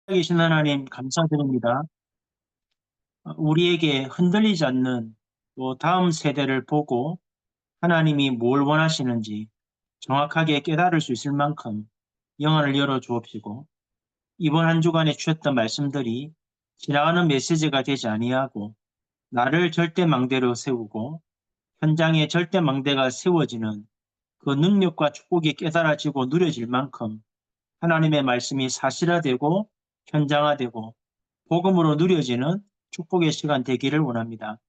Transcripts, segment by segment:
계신 하나님 감사드립니다. 우리에게 흔들리지 않는 또 다음 세대를 보고 하나님이 뭘 원하시는지 정확하게 깨달을 수 있을 만큼 영안을 열어 주옵시고, 이번 한 주간에 주셨던 말씀들이 지나가는 메시지가 되지 아니하고 나를 절대망대로 세우고 현장에 절대망대가 세워지는 그 능력과 축복이 깨달아지고 누려질 만큼 하나님의 말씀이 사실화되고 현장화되고 복음으로 누려지는 축복의 시간 되기를 원합니다.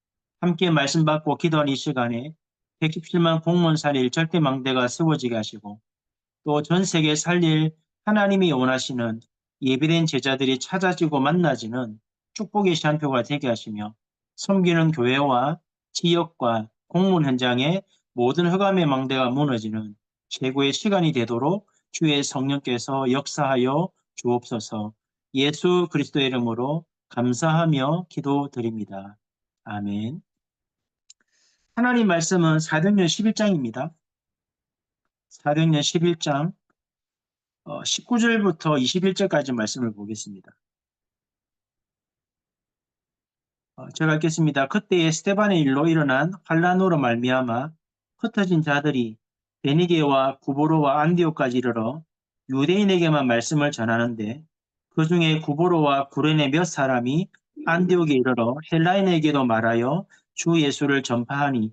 함께 말씀 받고 기도하는 이 시간에 117만 공무원 살릴 절대망대가 세워지게 하시고, 또 전 세계에 살릴 하나님이 원하시는 예비된 제자들이 찾아지고 만나지는 축복의 시한표가 되게 하시며, 섬기는 교회와 지역과 공무원 현장에 모든 흑암의 망대가 무너지는 최고의 시간이 되도록 주의 성령께서 역사하여 주옵소서. 예수 그리스도의 이름으로 감사하며 기도드립니다. 아멘. 하나님 말씀은 사도행전 11장입니다. 사도행전 11장 19절부터 21절까지 말씀을 보겠습니다. 제가 읽겠습니다. 그때에 스데반의 일로 일어난 환란으로 말미암아 흩어진 자들이 베니게와 구보로와 안디옥까지 이르러 유대인에게만 말씀을 전하는데, 그 중에 구보로와 구레네 몇 사람이 안디옥에 이르러 헬라인에게도 말하여 주 예수를 전파하니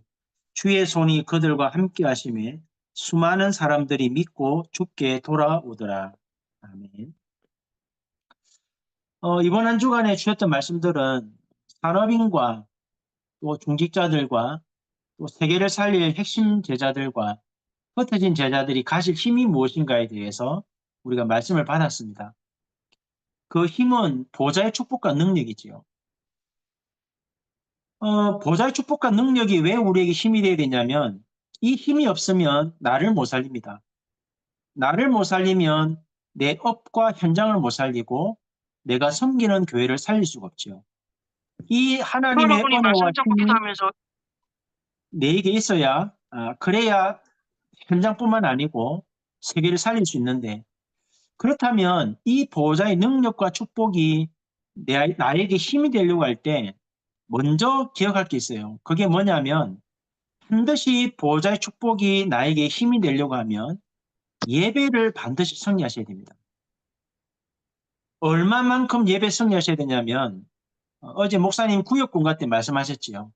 주의 손이 그들과 함께 하심에 수많은 사람들이 믿고 주께 돌아오더라. 아멘. 이번 한 주간에 주셨던 말씀들은 산업인과 또 중직자들과 또 세계를 살릴 핵심 제자들과 흩어진 제자들이 가질 힘이 무엇인가에 대해서 우리가 말씀을 받았습니다. 그 힘은 보좌의 축복과 능력이지요. 보좌의 축복과 능력이 왜 우리에게 힘이 되어야 되냐면, 이 힘이 없으면 나를 못 살립니다. 나를 못 살리면 내 업과 현장을 못 살리고 내가 섬기는 교회를 살릴 수가 없지요. 이 하나님의 여러분이 은혜와 말씀 듣고 힘이 기도하면서 내게 있어야, 그래야 현장뿐만 아니고 세계를 살릴 수 있는데, 그렇다면 이 보호자의 능력과 축복이 나에게 힘이 되려고 할 때 먼저 기억할 게 있어요. 그게 뭐냐면, 반드시 보호자의 축복이 나에게 힘이 되려고 하면 예배를 반드시 승리하셔야 됩니다. 얼마만큼 예배 승리하셔야 되냐면, 어제 목사님 구역공간 때 말씀하셨지요.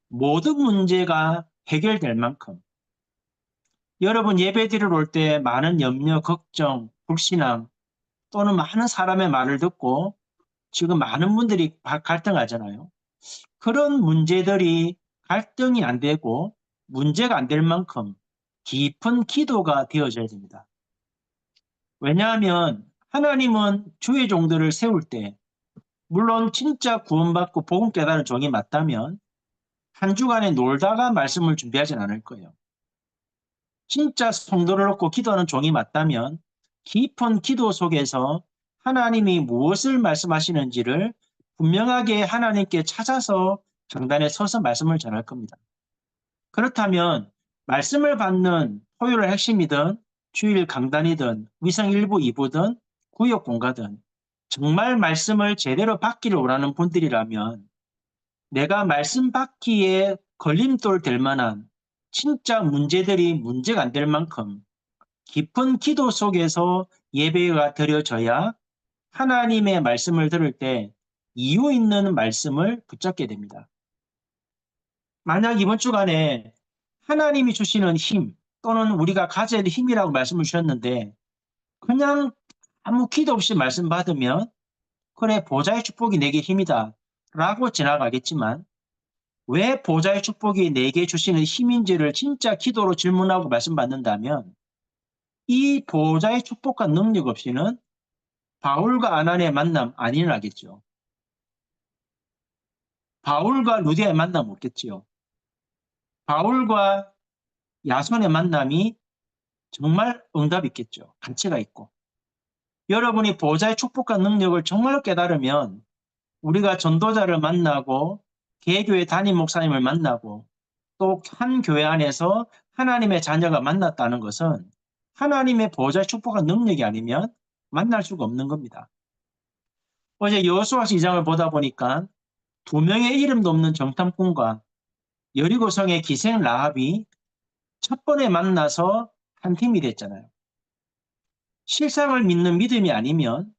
모든 문제가 해결될 만큼, 여러분 예배 드리러 올 때 많은 염려, 걱정, 불신앙 또는 많은 사람의 말을 듣고 지금 많은 분들이 갈등하잖아요. 그런 문제들이 갈등이 안 되고 문제가 안 될 만큼 깊은 기도가 되어져야 됩니다. 왜냐하면 하나님은 주의 종들을 세울 때, 물론 진짜 구원받고 복음 깨달은 종이 맞다면 한 주간에 놀다가 말씀을 준비하진 않을 거예요. 진짜 성도를 놓고 기도하는 종이 맞다면 깊은 기도 속에서 하나님이 무엇을 말씀하시는지를 분명하게 하나님께 찾아서 강단에 서서 말씀을 전할 겁니다. 그렇다면 말씀을 받는 토요일 핵심이든 주일 강단이든 위성 1부 2부든 구역 공가든 정말 말씀을 제대로 받기를 원하는 분들이라면, 내가 말씀 받기에 걸림돌 될 만한 진짜 문제들이 문제가 안 될 만큼 깊은 기도 속에서 예배가 드려져야 하나님의 말씀을 들을 때 이유 있는 말씀을 붙잡게 됩니다. 만약 이번 주간에 하나님이 주시는 힘 또는 우리가 가져야 할 힘이라고 말씀을 주셨는데 그냥 아무 기도 없이 말씀 받으면, 그래 보좌의 축복이 내게 힘이다 라고 지나가겠지만, 왜 보좌의 축복이 내게 주시는 힘인지를 진짜 기도로 질문하고 말씀 받는다면 이 보좌의 축복과 능력 없이는 바울과 아나니의 만남 안 일어나겠죠. 바울과 루디아의 만남 없겠지요. 바울과 야손의 만남이 정말 응답 있겠죠. 가치가 있고. 여러분이 보좌의 축복과 능력을 정말로 깨달으면 우리가 전도자를 만나고 개교회 담임 목사님을 만나고 또 한 교회 안에서 하나님의 자녀가 만났다는 것은 하나님의 보좌의 축복과 능력이 아니면 만날 수가 없는 겁니다. 어제 여호수아서 2장을 보다 보니까 두 명의 이름도 없는 정탐꾼과 여리고성의 기생 라합이 첫 번에 만나서 한 팀이 됐잖아요. 실상을 믿는 믿음이 아니면,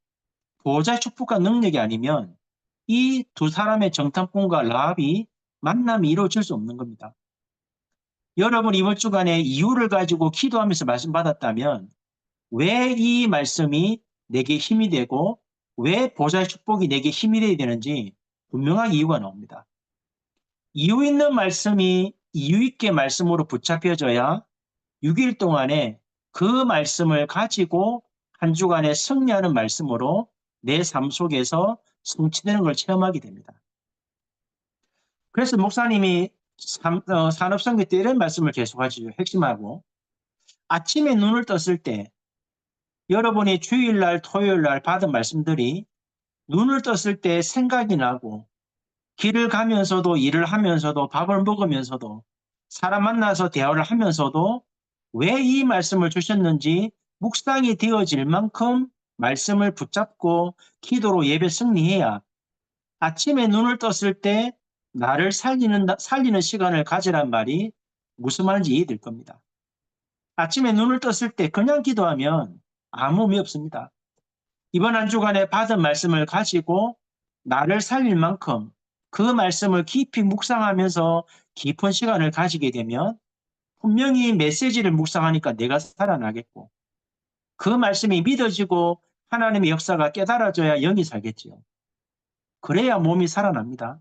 보호자의 축복과 능력이 아니면 이 두 사람의 정탐꾼과 라합이 만남이 이루어질 수 없는 겁니다. 여러분 이번 주간에 이유를 가지고 기도하면서 말씀 받았다면 왜 이 말씀이 내게 힘이 되고 왜 보호자의 축복이 내게 힘이 되어야 되는지 분명한 이유가 나옵니다. 이유 있는 말씀이 이유 있게 말씀으로 붙잡혀져야 6일 동안에 그 말씀을 가지고 한 주간에 승리하는 말씀으로 내 삶 속에서 성취되는 걸 체험하게 됩니다. 그래서 목사님이 산업선교 때 이런 말씀을 계속하시죠. 핵심하고 아침에 눈을 떴을 때 여러분이 주일날 토요일날 받은 말씀들이 눈을 떴을 때 생각이 나고 길을 가면서도 일을 하면서도 밥을 먹으면서도 사람 만나서 대화를 하면서도 왜 이 말씀을 주셨는지 묵상이 되어질 만큼 말씀을 붙잡고 기도로 예배 승리해야 아침에 눈을 떴을 때 나를 살리는 시간을 가지란 말이 무슨 말인지 이해될 겁니다. 아침에 눈을 떴을 때 그냥 기도하면 아무 의미 없습니다. 이번 한 주간에 받은 말씀을 가지고 나를 살릴 만큼 그 말씀을 깊이 묵상하면서 깊은 시간을 가지게 되면 분명히 메시지를 묵상하니까 내가 살아나겠고 그 말씀이 믿어지고 하나님의 역사가 깨달아져야 영이 살겠지요. 그래야 몸이 살아납니다.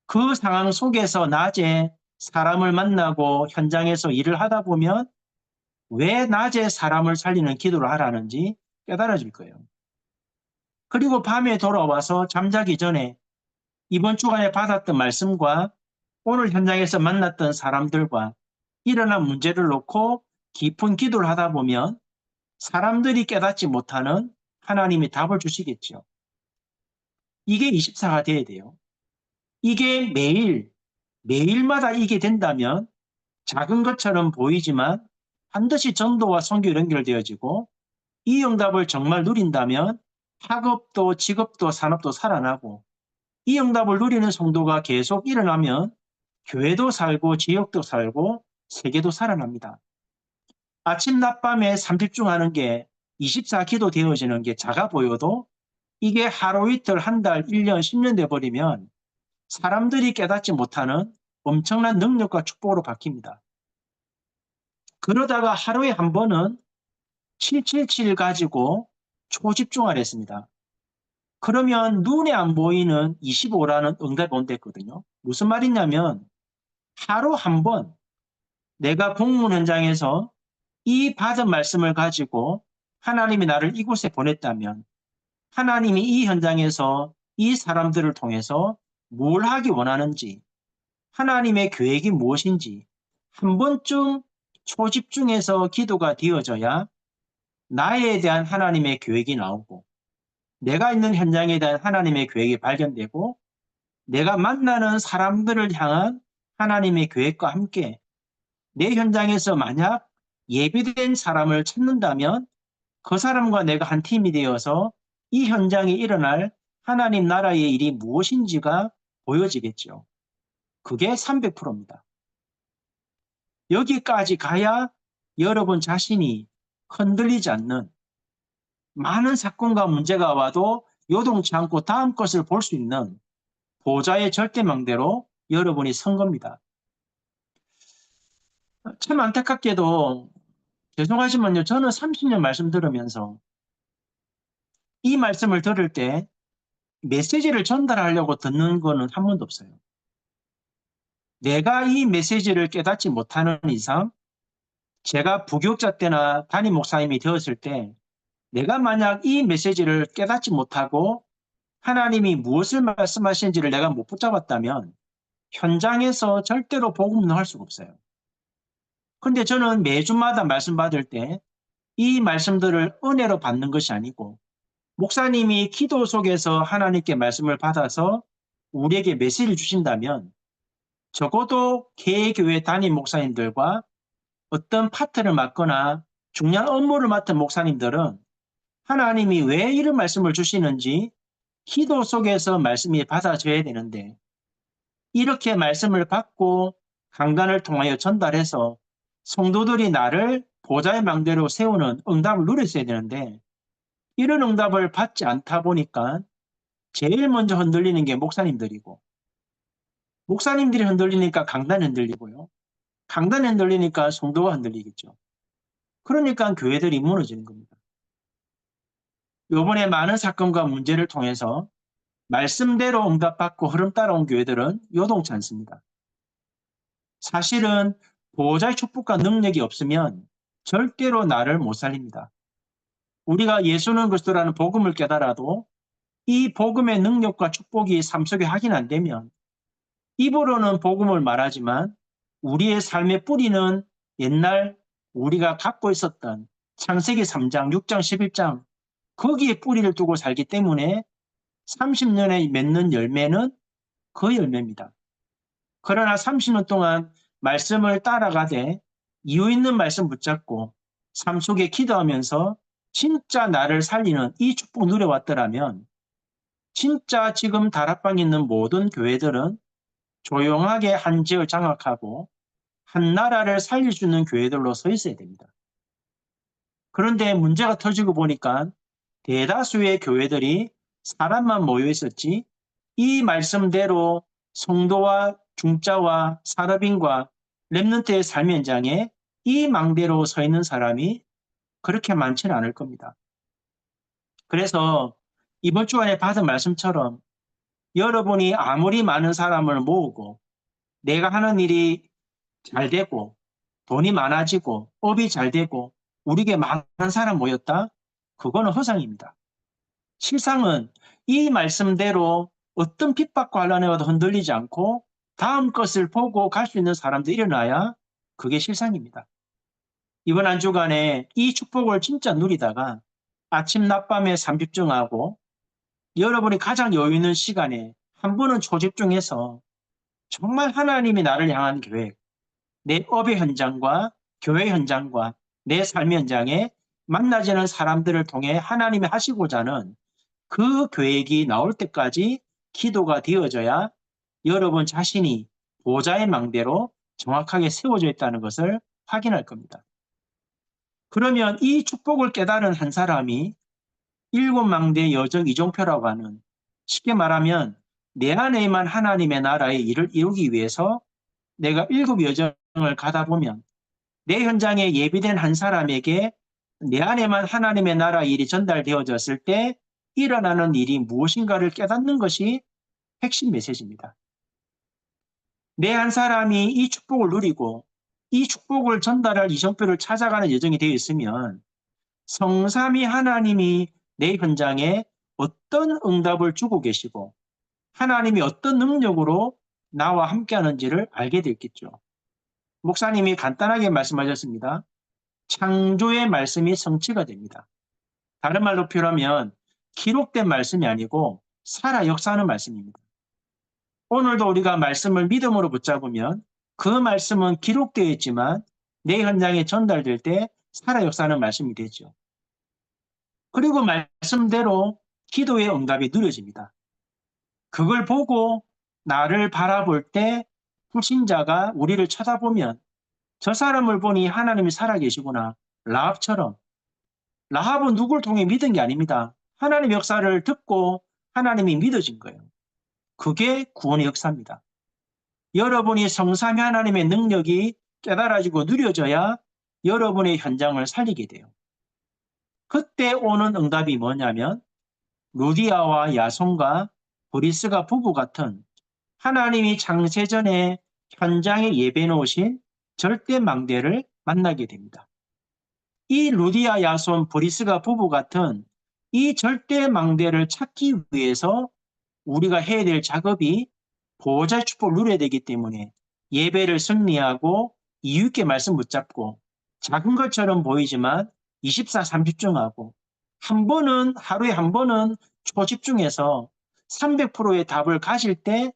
그 상황 속에서 낮에 사람을 만나고 현장에서 일을 하다 보면 왜 낮에 사람을 살리는 기도를 하라는지 깨달아질 거예요. 그리고 밤에 돌아와서 잠자기 전에 이번 주간에 받았던 말씀과 오늘 현장에서 만났던 사람들과 일어난 문제를 놓고 깊은 기도를 하다 보면 사람들이 깨닫지 못하는 하나님이 답을 주시겠죠. 이게 24가 돼야 돼요. 이게 매일마다 이게 된다면 작은 것처럼 보이지만 반드시 전도와 선교 연결되어지고 이 응답을 정말 누린다면 학업도 직업도 산업도 살아나고 이 응답을 누리는 성도가 계속 일어나면 교회도 살고 지역도 살고 세계도 살아납니다. 아침 낮밤에 3집중하는 게 24기도 되어지는 게 작아 보여도 이게 하루 이틀 한 달 1년 10년 돼버리면 사람들이 깨닫지 못하는 엄청난 능력과 축복으로 바뀝니다. 그러다가 하루에 한 번은 777 가지고 초집중하려 했습니다. 그러면 눈에 안 보이는 25라는 응답이 온댔거든요. 무슨 말이냐면 하루 한 번 내가 공문 현장에서 이 받은 말씀을 가지고 하나님이 나를 이곳에 보냈다면 하나님이 이 현장에서 이 사람들을 통해서 뭘 하기 원하는지 하나님의 계획이 무엇인지 한 번쯤 초집중해서 기도가 되어져야 나에 대한 하나님의 계획이 나오고 내가 있는 현장에 대한 하나님의 계획이 발견되고 내가 만나는 사람들을 향한 하나님의 계획과 함께 내 현장에서 만약 예비된 사람을 찾는다면 그 사람과 내가 한 팀이 되어서 이 현장에 일어날 하나님 나라의 일이 무엇인지가 보여지겠죠. 그게 300%입니다. 여기까지 가야 여러분 자신이 흔들리지 않는 많은 사건과 문제가 와도 요동치 않고 다음 것을 볼 수 있는 보좌의 절대망대로 여러분이 선 겁니다. 참 안타깝게도 죄송하지만요. 저는 30년 말씀 들으면서 이 말씀을 들을 때 메시지를 전달하려고 듣는 거는 한 번도 없어요. 내가 이 메시지를 깨닫지 못하는 이상 제가 부교육자 때나 담임 목사님이 되었을 때 내가 만약 이 메시지를 깨닫지 못하고 하나님이 무엇을 말씀하시는지를 내가 못 붙잡았다면 현장에서 절대로 복음을 할 수가 없어요. 근데 저는 매주마다 말씀 받을 때 이 말씀들을 은혜로 받는 것이 아니고 목사님이 기도 속에서 하나님께 말씀을 받아서 우리에게 메시지를 주신다면 적어도 개교회 담임 목사님들과 어떤 파트를 맡거나 중요한 업무를 맡은 목사님들은 하나님이 왜 이런 말씀을 주시는지 기도 속에서 말씀이 받아져야 되는데 이렇게 말씀을 받고 강단을 통하여 전달해서 성도들이 나를 보좌의 망대로 세우는 응답을 누렸어야 되는데 이런 응답을 받지 않다 보니까 제일 먼저 흔들리는 게 목사님들이고 목사님들이 흔들리니까 강단이 흔들리고요. 강단이 흔들리니까 성도가 흔들리겠죠. 그러니까 교회들이 무너지는 겁니다. 이번에 많은 사건과 문제를 통해서 말씀대로 응답받고 흐름 따라온 교회들은 요동치 않습니다. 사실은 보호자의 축복과 능력이 없으면 절대로 나를 못 살립니다. 우리가 예수는 그리스도라는 복음을 깨달아도 이 복음의 능력과 축복이 삶 속에 확인 안 되면 입으로는 복음을 말하지만 우리의 삶의 뿌리는 옛날 우리가 갖고 있었던 창세기 3장, 6장, 11장 거기에 뿌리를 두고 살기 때문에 30년에 맺는 열매는 그 열매입니다. 그러나 30년 동안 말씀을 따라가되 이유 있는 말씀 붙잡고 삶 속에 기도하면서 진짜 나를 살리는 이 축복 누려왔더라면 진짜 지금 다락방에 있는 모든 교회들은 조용하게 한 지역을 장악하고 한 나라를 살릴 수 있는 교회들로 서 있어야 됩니다. 그런데 문제가 터지고 보니까 대다수의 교회들이 사람만 모여 있었지 이 말씀대로 성도와 중자와 산업인과 렘넌트의 삶 현장에 이 망대로 서 있는 사람이 그렇게 많지는 않을 겁니다. 그래서 이번 주간에 받은 말씀처럼 여러분이 아무리 많은 사람을 모으고 내가 하는 일이 잘 되고 돈이 많아지고 업이 잘 되고 우리에게 많은 사람 모였다? 그거는 허상입니다. 실상은 이 말씀대로 어떤 핍박과 환난에 와도 흔들리지 않고 다음 것을 보고 갈 수 있는 사람들이 일어나야 그게 실상입니다. 이번 한 주간에 이 축복을 진짜 누리다가 아침 낮밤에 삼집중하고 여러분이 가장 여유 있는 시간에 한 번은 초집중해서 정말 하나님이 나를 향한 계획, 내 업의 현장과 교회 현장과 내 삶의 현장에 만나지는 사람들을 통해 하나님이 하시고자 하는 그 계획이 나올 때까지 기도가 되어져야 여러분 자신이 보좌의 망대로 정확하게 세워져 있다는 것을 확인할 겁니다. 그러면 이 축복을 깨달은 한 사람이 일곱 망대 여정 이종표라고 하는 쉽게 말하면 내 안에만 하나님의 나라의 일을 이루기 위해서 내가 일곱 여정을 가다 보면 내 현장에 예비된 한 사람에게 내 안에만 하나님의 나라 일이 전달되어졌을 때 일어나는 일이 무엇인가를 깨닫는 것이 핵심 메시지입니다. 내 한 사람이 이 축복을 누리고 이 축복을 전달할 이정표를 찾아가는 여정이 되어 있으면 성삼위 하나님이 내 현장에 어떤 응답을 주고 계시고 하나님이 어떤 능력으로 나와 함께하는지를 알게 됐겠죠. 목사님이 간단하게 말씀하셨습니다. 창조의 말씀이 성취가 됩니다. 다른 말로 표현하면 기록된 말씀이 아니고 살아 역사하는 말씀입니다. 오늘도 우리가 말씀을 믿음으로 붙잡으면 그 말씀은 기록되어 있지만 내 현장에 전달될 때 살아 역사하는 말씀이 되죠. 그리고 말씀대로 기도의 응답이 누려집니다. 그걸 보고 나를 바라볼 때 불신자가 우리를 쳐다보면 저 사람을 보니 하나님이 살아계시구나. 라합처럼. 라합은 누굴 통해 믿은 게 아닙니다. 하나님의 역사를 듣고 하나님이 믿어진 거예요. 그게 구원의 역사입니다. 여러분이 성삼위 하나님의 능력이 깨달아지고 누려져야 여러분의 현장을 살리게 돼요. 그때 오는 응답이 뭐냐면 루디아와 야손과 보리스가 부부 같은 하나님이 창세전에 현장에 예배해 놓으신 절대 망대를 만나게 됩니다. 이 루디아, 야손, 보리스가 부부 같은 이 절대 망대를 찾기 위해서 우리가 해야 될 작업이 보호자의 축복을 누려야 되기 때문에 예배를 승리하고 이유 있게 말씀 붙잡고 작은 것처럼 보이지만 24, 3집중하고 한 번은 하루에 한 번은 초집중해서 300%의 답을 가질 때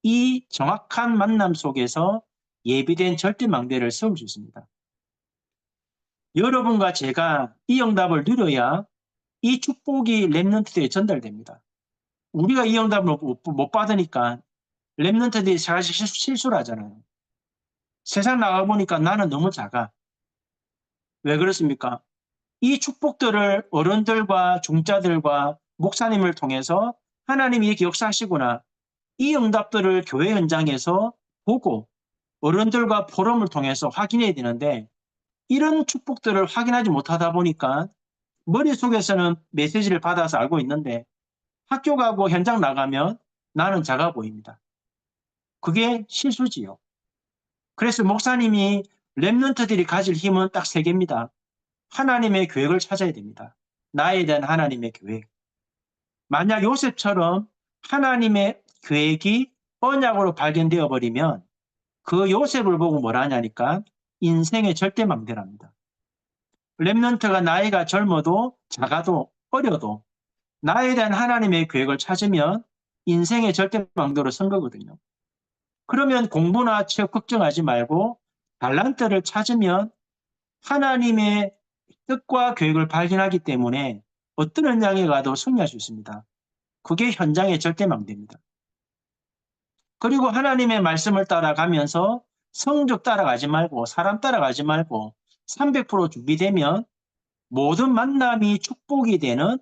이 정확한 만남 속에서 예비된 절대 망대를 세울 수 있습니다. 여러분과 제가 이 응답을 누려야 이 축복이 렘넌트들에 전달됩니다. 우리가 이 응답을 못 받으니까 랩런트들이 사실 실수를 하잖아요. 세상 나가보니까 나는 너무 작아. 왜 그렇습니까? 이 축복들을 어른들과 중자들과 목사님을 통해서 하나님이 이렇게 역사하시구나. 이 응답들을 교회 현장에서 보고 어른들과 포럼을 통해서 확인해야 되는데 이런 축복들을 확인하지 못하다 보니까 머릿속에서는 메시지를 받아서 알고 있는데 학교 가고 현장 나가면 나는 작아 보입니다. 그게 실수지요. 그래서 목사님이 랩런트들이 가질 힘은 딱 세 개입니다. 하나님의 계획을 찾아야 됩니다. 나에 대한 하나님의 계획. 만약 요셉처럼 하나님의 계획이 언약으로 발견되어 버리면 그 요셉을 보고 뭐라 하냐니까 인생의 절대망대랍니다. 랩런트가 나이가 젊어도 작아도 어려도 나에 대한 하나님의 계획을 찾으면 인생의 절대망대로 선 거거든요. 그러면 공부나 취업 걱정하지 말고 달란트를 찾으면 하나님의 뜻과 계획을 발견하기 때문에 어떤 현장에 가도 승리할 수 있습니다. 그게 현장의 절대망대입니다. 그리고 하나님의 말씀을 따라가면서 성적 따라가지 말고 사람 따라가지 말고 300% 준비되면 모든 만남이 축복이 되는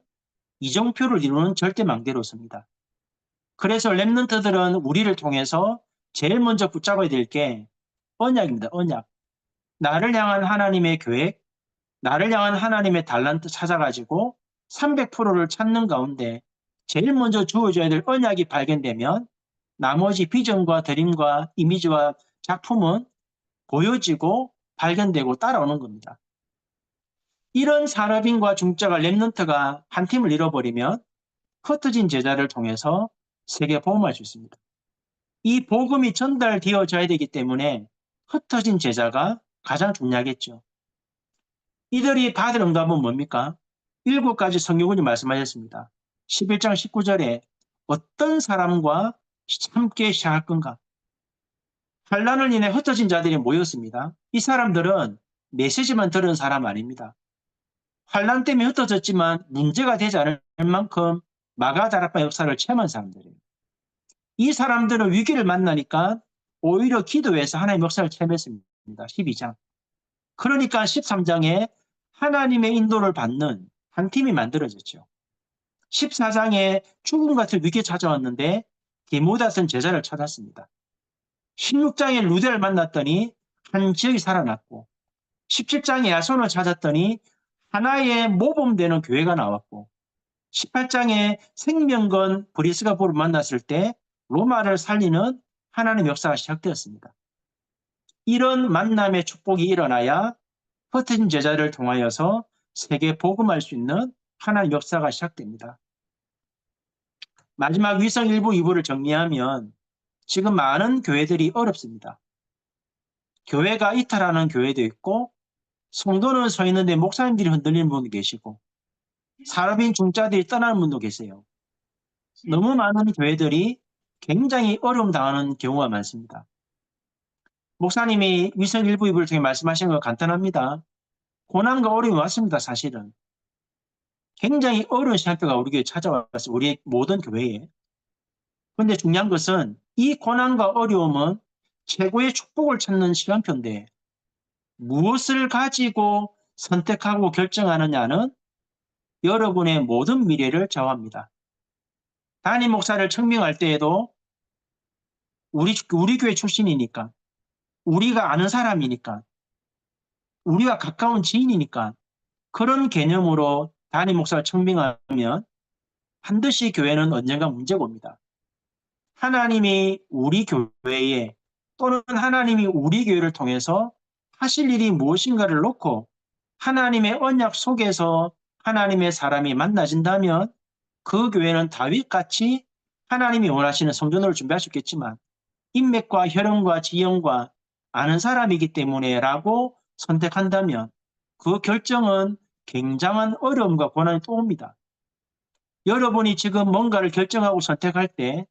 이정표를 이루는 절대망대로 섭니다. 그래서 랩런트들은 우리를 통해서 제일 먼저 붙잡아야 될 게 언약입니다. 언약. 나를 향한 하나님의 계획, 나를 향한 하나님의 달란트 찾아가지고 300%를 찾는 가운데 제일 먼저 주어져야 될 언약이 발견되면 나머지 비전과 드림과 이미지와 작품은 보여지고 발견되고 따라오는 겁니다. 이런 산업인과 중자가 랩런트가 한 팀을 잃어버리면 흩어진 제자를 통해서 세계 복음할 수 있습니다. 이 복음이 전달되어져야 되기 때문에 흩어진 제자가 가장 중요하겠죠. 이들이 받을 응답은 뭡니까? 7가지 성경군이 말씀하셨습니다. 11장 19절에 어떤 사람과 함께 시작할 건가? 환난을 인해 흩어진 자들이 모였습니다. 이 사람들은 메시지만 들은 사람 아닙니다. 환난 때문에 흩어졌지만 문제가 되지 않을 만큼 마가다락방 역사를 체험한 사람들이에요. 이 사람들은 위기를 만나니까 오히려 기도해서 하나님의 역사를 체험했습니다. 12장. 그러니까 13장에 하나님의 인도를 받는 한 팀이 만들어졌죠. 14장에 죽음 같은 위기가 찾아왔는데 디모데라는 제자를 찾았습니다. 16장에 루데를 만났더니 한 지역이 살아났고 17장에 야손을 찾았더니 하나의 모범되는 교회가 나왔고 18장에 생명건 브리스가 보를 만났을 때 로마를 살리는 하나님의 역사가 시작되었습니다. 이런 만남의 축복이 일어나야 흩어진 제자를 통하여서 세계 복음할 수 있는 하나님의 역사가 시작됩니다. 마지막 위성 1부, 2부를 정리하면 지금 많은 교회들이 어렵습니다. 교회가 이탈하는 교회도 있고 성도는 서 있는데 목사님들이 흔들리는 분도 계시고 산업인 중자들이 떠나는 분도 계세요. 너무 많은 교회들이 굉장히 어려움 당하는 경우가 많습니다. 목사님이 위성 1부, 2부를 통해 말씀하시는 건 간단합니다. 고난과 어려움이 왔습니다. 사실은. 굉장히 어려운 시간표가 우리 교회에 찾아왔어요. 우리 모든 교회에. 그런데 중요한 것은 이 고난과 어려움은 최고의 축복을 찾는 시간표인데 무엇을 가지고 선택하고 결정하느냐는 여러분의 모든 미래를 좌우합니다. 담임 목사를 청명할 때에도 우리 교회 출신이니까 우리가 아는 사람이니까 우리가 가까운 지인이니까 그런 개념으로 담임 목사를 청명하면 반드시 교회는 언젠가 문제가 옵니다. 하나님이 우리 교회에 또는 하나님이 우리 교회를 통해서 하실 일이 무엇인가를 놓고 하나님의 언약 속에서 하나님의 사람이 만나진다면 그 교회는 다윗같이 하나님이 원하시는 성전을 준비할 수 있겠지만 인맥과 혈연과 지형과 아는 사람이기 때문에 라고 선택한다면 그 결정은 굉장한 어려움과 고난이 또 옵니다. 여러분이 지금 뭔가를 결정하고 선택할 때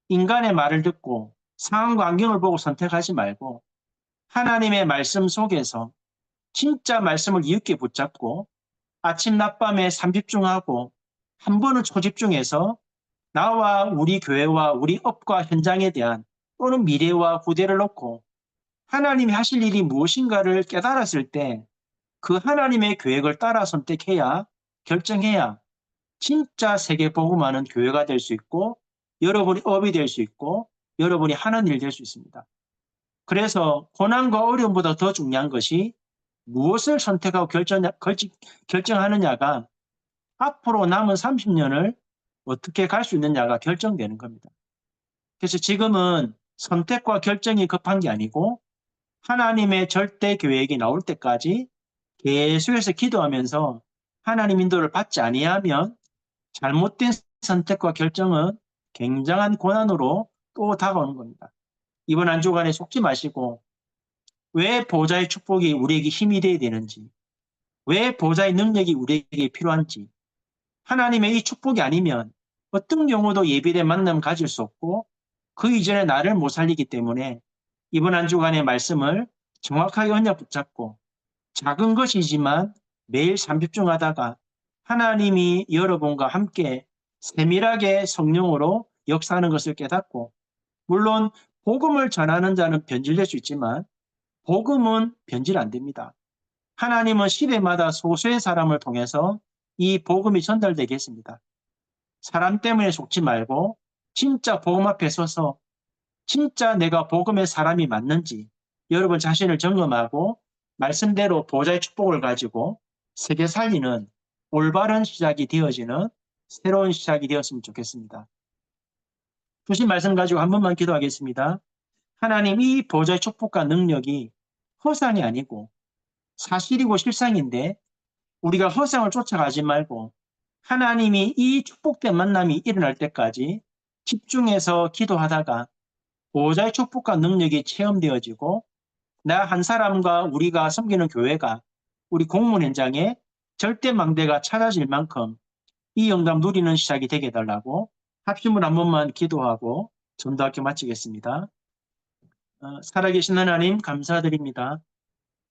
인간의 말을 듣고 상황과 환경을 보고 선택하지 말고 하나님의 말씀 속에서 진짜 말씀을 이윽게 붙잡고 아침 낮밤에 삼집중하고 한 번은 초집중해서 나와 우리 교회와 우리 업과 현장에 대한 또는 미래와 후대를 놓고 하나님이 하실 일이 무엇인가를 깨달았을 때 그 하나님의 계획을 따라 선택해야 결정해야 진짜 세계 복음하는 교회가 될 수 있고 여러분이 업이 될 수 있고 여러분이 하는 일이 될 수 있습니다. 그래서 고난과 어려움보다 더 중요한 것이 무엇을 선택하고 결정하느냐가 앞으로 남은 30년을 어떻게 갈 수 있느냐가 결정되는 겁니다. 그래서 지금은 선택과 결정이 급한 게 아니고 하나님의 절대 계획이 나올 때까지 계속해서 기도하면서 하나님 인도를 받지 아니하면 잘못된 선택과 결정은 굉장한 고난으로 또 다가오는 겁니다. 이번 한 주간에 속지 마시고 왜 보좌의 축복이 우리에게 힘이 되어야 되는지, 왜 보좌의 능력이 우리에게 필요한지, 하나님의 이 축복이 아니면 어떤 경우도 예비된 만남 가질 수 없고 그 이전에 나를 못 살리기 때문에 이번 한 주간의 말씀을 정확하게 언약 붙잡고 작은 것이지만 매일 3집중하다가 하나님이 여러분과 함께 세밀하게 성령으로 역사하는 것을 깨닫고 물론 복음을 전하는 자는 변질될 수 있지만 복음은 변질 안 됩니다. 하나님은 시대마다 소수의 사람을 통해서 이 복음이 전달되게 했습니다. 사람 때문에 속지 말고 진짜 복음 앞에 서서 진짜 내가 복음의 사람이 맞는지 여러분 자신을 점검하고 말씀대로 보좌의 축복을 가지고 세계 살리는 올바른 시작이 되어지는 새로운 시작이 되었으면 좋겠습니다. 주신 말씀 가지고 한 번만 기도하겠습니다. 하나님, 이 보좌의 축복과 능력이 허상이 아니고 사실이고 실상인데 우리가 허상을 쫓아가지 말고 하나님이 이 축복된 만남이 일어날 때까지 집중해서 기도하다가 보좌의 축복과 능력이 체험되어지고 나 한 사람과 우리가 섬기는 교회가 우리 공문 현장에 절대 망대가 찾아질 만큼 이 영감 누리는 시작이 되게 해달라고 합심을 한 번만 기도하고 전도학교 마치겠습니다. 살아계신 하나님 감사드립니다.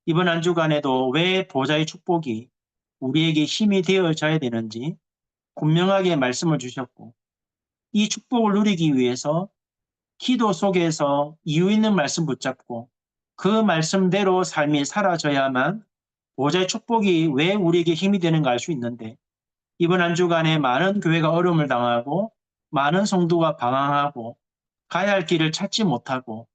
이번 한 주간에도 왜 보좌의 축복이 우리에게 힘이 되어져야 되는지 분명하게 말씀을 주셨고 이 축복을 누리기 위해서 기도 속에서 이유 있는 말씀 붙잡고 그 말씀대로 삶이 사라져야만 보좌의 축복이 왜 우리에게 힘이 되는가 알 수 있는데 이번 한 주간에 많은 교회가 어려움을 당하고 많은 성도가 방황하고 가야 할 길을 찾지 못하고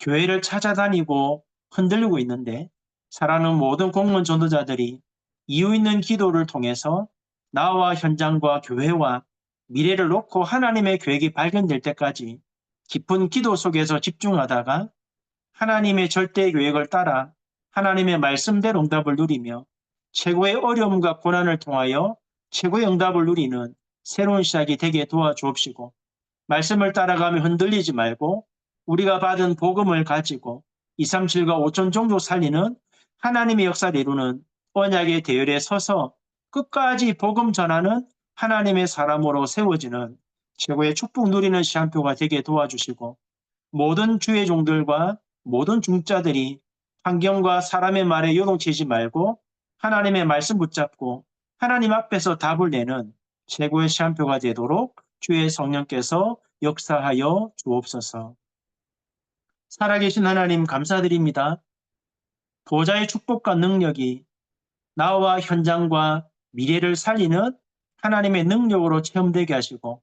교회를 찾아다니고 흔들리고 있는데 사랑하는 모든 공무원 전도자들이 이유 있는 기도를 통해서 나와 현장과 교회와 미래를 놓고 하나님의 계획이 발견될 때까지 깊은 기도 속에서 집중하다가 하나님의 절대 계획을 따라 하나님의 말씀대로 응답을 누리며 최고의 어려움과 고난을 통하여 최고의 응답을 누리는 새로운 시작이 되게 도와주옵시고 말씀을 따라가며 흔들리지 말고 우리가 받은 복음을 가지고 237과 5천 종족 살리는 하나님의 역사를 이루는 언약의 대열에 서서 끝까지 복음 전하는 하나님의 사람으로 세워지는 최고의 축복 누리는 시간표가 되게 도와주시고 모든 주의 종들과 모든 중자들이 환경과 사람의 말에 요동치지 말고 하나님의 말씀 붙잡고 하나님 앞에서 답을 내는 최고의 시간표가 되도록 주의 성령께서 역사하여 주옵소서. 살아계신 하나님 감사드립니다. 보좌의 축복과 능력이 나와 현장과 미래를 살리는 하나님의 능력으로 체험되게 하시고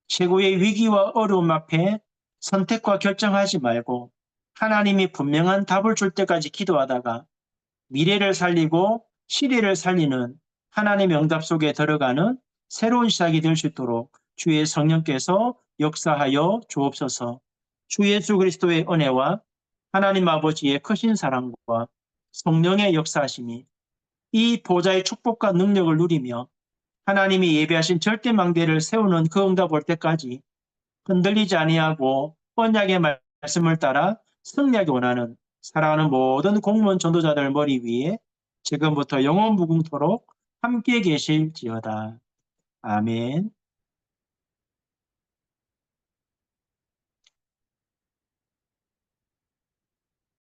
최고의 위기와 어려움 앞에 선택과 결정하지 말고 하나님이 분명한 답을 줄 때까지 기도하다가 미래를 살리고 시대를 살리는 하나님의 응답 속에 들어가는 새로운 시작이 될 수 있도록 주의 성령께서 역사하여 주옵소서. 주 예수 그리스도의 은혜와 하나님 아버지의 크신 사랑과 성령의 역사하심이 이 보좌의 축복과 능력을 누리며 하나님이 예비하신 절대 망대를 세우는 그 응답 올 때까지 흔들리지 아니하고 언약의 말씀을 따라 승리하기 원하는 사랑하는 모든 공무원 전도자들 머리 위에 지금부터 영원 무궁토록 함께 계실지어다. 아멘.